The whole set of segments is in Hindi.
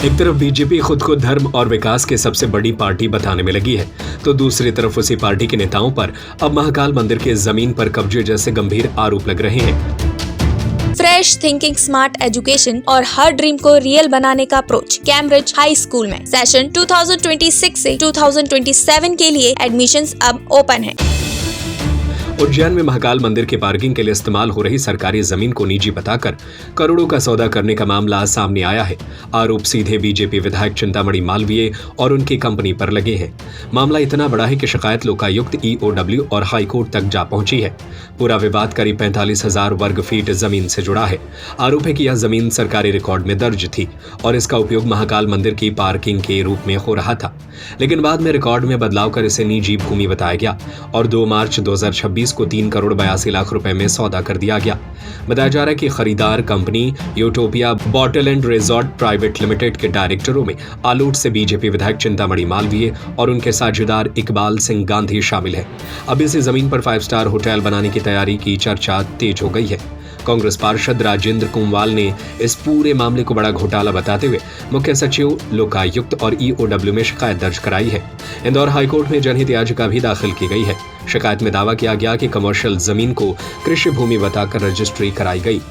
एक तरफ बीजेपी खुद को धर्म और विकास की सबसे बड़ी पार्टी बताने में लगी है, तो दूसरी तरफ उसी पार्टी के नेताओं पर अब महाकाल मंदिर के जमीन पर कब्जे जैसे गंभीर आरोप लग रहे हैं। फ्रेश थिंकिंग, स्मार्ट एजुकेशन और हर ड्रीम को रियल बनाने का अप्रोच कैम्ब्रिज हाई स्कूल में सेशन 2026 से 2027 के लिए एडमिशंस अब ओपन है। उज्जैन में महाकाल मंदिर के पार्किंग के लिए इस्तेमाल हो रही सरकारी जमीन को निजी बताकर करोड़ों का सौदा करने का मामला सामने आया है। आरोप सीधे बीजेपी विधायक चिंतामणि मालवीय और उनकी कंपनी पर लगे हैं। मामला इतना बड़ा है कि शिकायत लोकायुक्त EOW और हाईकोर्ट तक जा पहुंची है। पूरा विवाद करीब 45,000 वर्ग फीट जमीन से जुड़ा है। आरोप है कि यह जमीन सरकारी रिकॉर्ड में दर्ज थी और इसका उपयोग महाकाल मंदिर की पार्किंग के रूप में हो रहा था, लेकिन बाद में रिकॉर्ड में बदलाव कर इसे निजी भूमि बताया गया और 2 मार्च 2026 को 3 करोड़ 82 लाख रुपए में सौदा कर दिया गया। बताया जा रहा है कि खरीदार company utopia bottle and resort private limited के डायरेक्टरों में आलोट से बीजेपी विधायक चिंतामणि मालवीय और उनके साझेदार इकबाल सिंह गांधी शामिल है। अब इसी जमीन पर 5 स्टार होटल बनाने की तैयारी की चर्चा तेज हो गई है। कांग्रेस पार्षद राजेंद्र कुंवाल ने इस पूरे मामले को बड़ा घोटाला बताते हुए मुख्य सचिव, लोकायुक्त और EOW में शिकायत दर्ज कराई है। इंदौर हाईकोर्ट में जनहित याचिका भी दाखिल की गई है। शिकायत में दावा किया गया कि कमर्शियल जमीन को कृषि भूमि बताकर रजिस्ट्री कराई गई,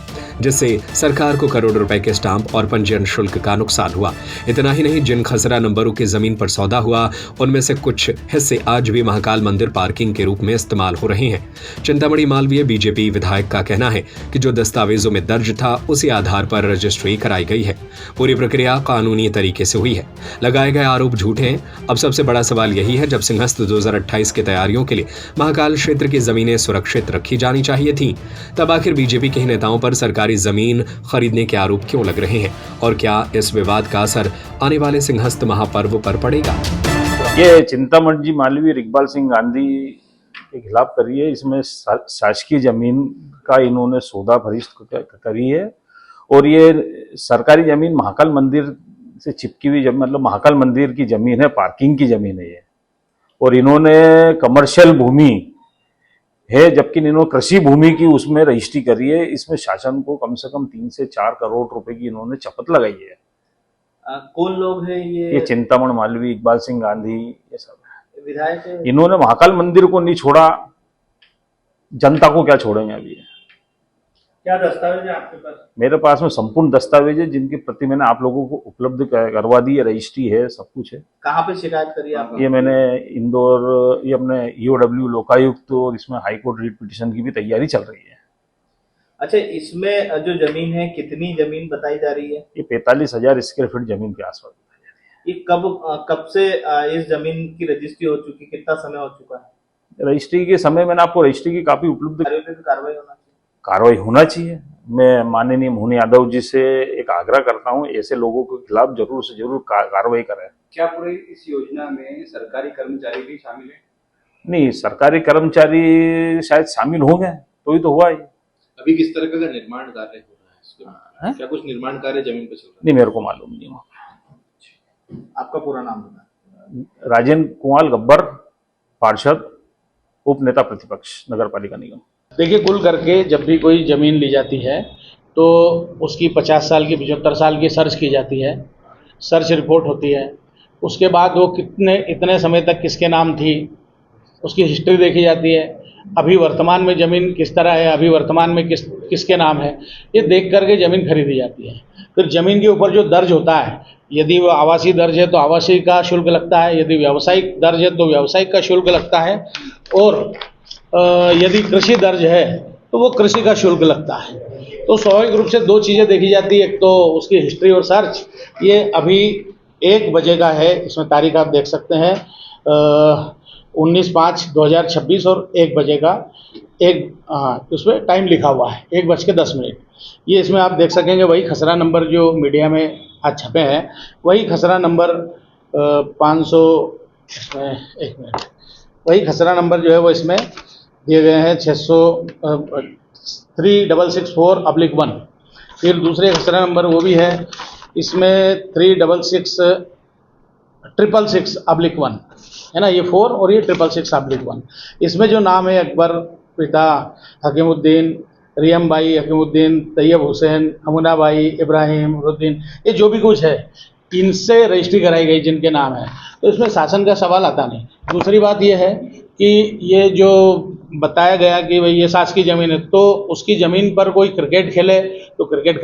जिससे सरकार को करोड़ रुपए के स्टाम्प और पंजीयन शुल्क का नुकसान हुआ। इतना ही नहीं, जिन खसरा नंबरों की जमीन पर सौदा हुआ उनमें से कुछ हिस्से आज भी महाकाल मंदिर पार्किंग के रूप में इस्तेमाल हो रहे हैं। चिंतामणि मालवीय बीजेपी विधायक का कहना है कि जो दस्तावेजों में दर्ज था उसी आधार पर रजिस्ट्री कराई गई है। पूरी प्रक्रिया कानूनी तरीके से हुई है। लगाए गए आरोप झूठे हैं। अब सबसे बड़ा सवाल यही है, जब सिंहस्थ 2028 की तैयारियों के लिए महाकाल क्षेत्र की जमीनें सुरक्षित रखी जानी चाहिए थी, तब आखिर बीजेपी के नेताओं पर सरकारी जमीन खरीदने के आरोप क्यों लग रहे हैं और क्या इस विवाद का असर आने वाले सिंहस्थ महापर्व पर पड़ेगा? ये चिंतामणि जी मालवीय इकबाल सिंह गांधी के खिलाफ करी है। इसमें शासकीय जमीन का इन्होंने सौदा फरिश्त करी है और ये सरकारी जमीन महाकाल मंदिर से चिपकी हुई मतलब महाकाल मंदिर की जमीन है, पार्किंग की जमीन है ये। और इन्होंने कमर्शियल भूमि है, जबकि इन्होंने कृषि भूमि की उसमें रजिस्ट्री करी है। इसमें शासन को कम से कम 3 से 4 करोड़ रुपए की इन्होंने चपत लगाई है। कौन लोग हैं ये चिंतामणि मालवीय, इकबाल सिंह गांधी, ये सब विधायक है। इन्होंने महाकाल मंदिर को नहीं छोड़ा, जनता को क्या छोड़ेंगे अभी? क्या दस्तावेज है आपके पास? मेरे पास में संपूर्ण दस्तावेज है, जिनकी प्रति मैंने आप लोगों को उपलब्ध करवा दी है, रजिस्ट्री है, सब कुछ है। कहाँ पे शिकायत करी आपने? ये मैंने इंदौर, ये अपने EOW लोकायुक्त और इसमें हाईकोर्ट रिट पिटीशन की भी तैयारी चल रही है। अच्छा, इसमें जो जमीन है, कितनी जमीन बताई जा रही है? ये 45,000 स्क्वायर फीट जमीन के आसपास बताई जा रही है। ये कब से इस जमीन की रजिस्ट्री हो चुकी, कितना समय हो चुका है? रजिस्ट्री के समय मैंने आपको रजिस्ट्री की काफी उपलब्ध कार्रवाई होना चाहिए। मैं माननीय मोहन यादव जी से एक आग्रह करता हूं, ऐसे लोगों के खिलाफ जरूर से जरूर कार्रवाई करें। क्या पूरे इस योजना में सरकारी कर्मचारी भी शामिल है? नहीं, सरकारी कर्मचारी शायद शामिल होंगे तो ही तो हुआ है। अभी किस तरह का निर्माण कार्य हो रहा है इसके? क्या कुछ निर्माण कार्य जमीन पर चल रहा है? नहीं, मेरे को मालूम नहीं। आपका पूरा नाम बता? राजेंद्र कुंवाल गब्बर, पार्षद, उप नेता प्रतिपक्ष, नगर पालिका निगम। देखिए, कुल करके जब भी कोई ज़मीन ली जाती है तो उसकी 50 साल की 75 साल की सर्च की जाती है, सर्च रिपोर्ट होती है। उसके बाद वो इतने समय तक किसके नाम थी, उसकी हिस्ट्री देखी जाती है। अभी वर्तमान में ज़मीन किस तरह है, अभी वर्तमान में किसके नाम है, ये देख करके ज़मीन खरीदी जाती है। फिर ज़मीन के ऊपर जो दर्ज होता है, यदि वो आवासीय दर्ज है तो आवासीय का शुल्क लगता है, यदि व्यावसायिक दर्ज है तो व्यावसायिक का शुल्क लगता है, और यदि कृषि दर्ज है तो वो कृषि का शुल्क लगता है। तो स्वाभाविक रूप से 2 चीज़ें देखी जाती है, एक तो उसकी हिस्ट्री और सर्च। ये अभी 1 बजे का है, इसमें तारीख आप देख सकते हैं 19/5/2026 और 1 बजे का उसमें टाइम लिखा हुआ है 1:10। ये इसमें आप देख सकेंगे वही खसरा नंबर जो मीडिया में आज छपे हैं, वही खसरा नंबर 500, इसमें 1 मिनट, वही खसरा नंबर जो है वो इसमें दिए गए हैं 3664/1। फिर दूसरे खसरा नंबर वो भी है, इसमें 3666/1 है ना, ये 4 और ये 666/1। इसमें जो नाम है अकबर, पिता हकीमुद्दीन, रियम भाई हकीमुद्दीन, तैयब हुसैन, अमुना भाई, इब्राहिम, रुद्दीन, ये जो भी कुछ है इनसे रजिस्ट्री कराई गई जिनके नाम है, तो इसमें शासन का सवाल आता नहीं। दूसरी बात यह है कि ये जो बताया गया कि भाई ये शासकीय ज़मीन है, तो उसकी ज़मीन पर कोई क्रिकेट खेले तो क्रिकेट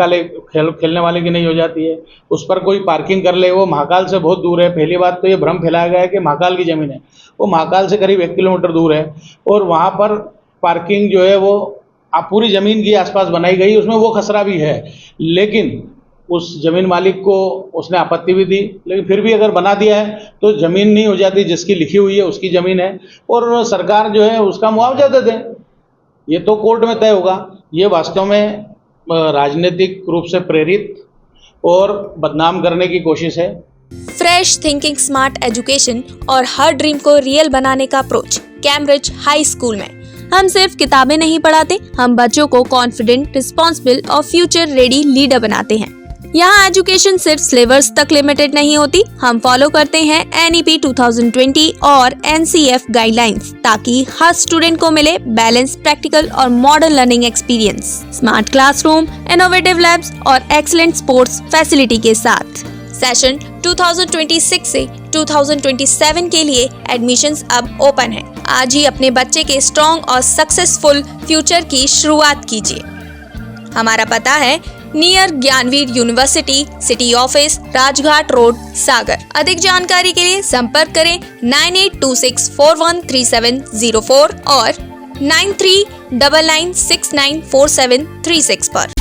खेलने वाले की नहीं हो जाती है, उस पर कोई पार्किंग कर ले, वो महाकाल से बहुत दूर है। पहली बात तो ये भ्रम फैलाया गया है कि महाकाल की ज़मीन है, वो महाकाल से करीब 1 किलोमीटर दूर है, और वहाँ पर पार्किंग जो है वो पूरी ज़मीन के आसपास बनाई गई, उसमें वो खसरा भी है। लेकिन उस ज़मीन मालिक को उसने आपत्ति भी दी, लेकिन फिर भी अगर बना दिया है तो ज़मीन नहीं हो जाती, जिसकी लिखी हुई है उसकी ज़मीन है, और सरकार जो है उसका मुआवजा दे दे। ये तो कोर्ट में तय होगा। ये वास्तव में राजनीतिक रूप से प्रेरित और बदनाम करने की कोशिश है। फ्रेश थिंकिंग, स्मार्ट एजुकेशन और हर ड्रीम को रियल बनाने का अप्रोच कैम्ब्रिज हाई स्कूल में। हम सिर्फ किताबें नहीं पढ़ाते, हम बच्चों को कॉन्फिडेंट, रिस्पॉन्सिबल और फ्यूचर रेडी लीडर बनाते हैं। यहाँ एजुकेशन सिर्फ सिलेबस तक लिमिटेड नहीं होती, हम फॉलो करते हैं NEP 2020 और NCF गाइडलाइंस, ताकि हर स्टूडेंट को मिले बैलेंस, प्रैक्टिकल और modern learning experience, smart classroom, innovative labs और एक्सीलेंट स्पोर्ट्स फैसिलिटी के साथ। सेशन 2026 से 2027 के लिए एडमिशंस अब ओपन है। आज ही अपने बच्चे के स्ट्रॉन्ग और सक्सेसफुल फ्यूचर की शुरुआत कीजिए। हमारा पता है near Gyanveer university, city office, Rajghat road, Sagar. अधिक जानकारी के लिए संपर्क करें 9826413704 और 9399694736 पर।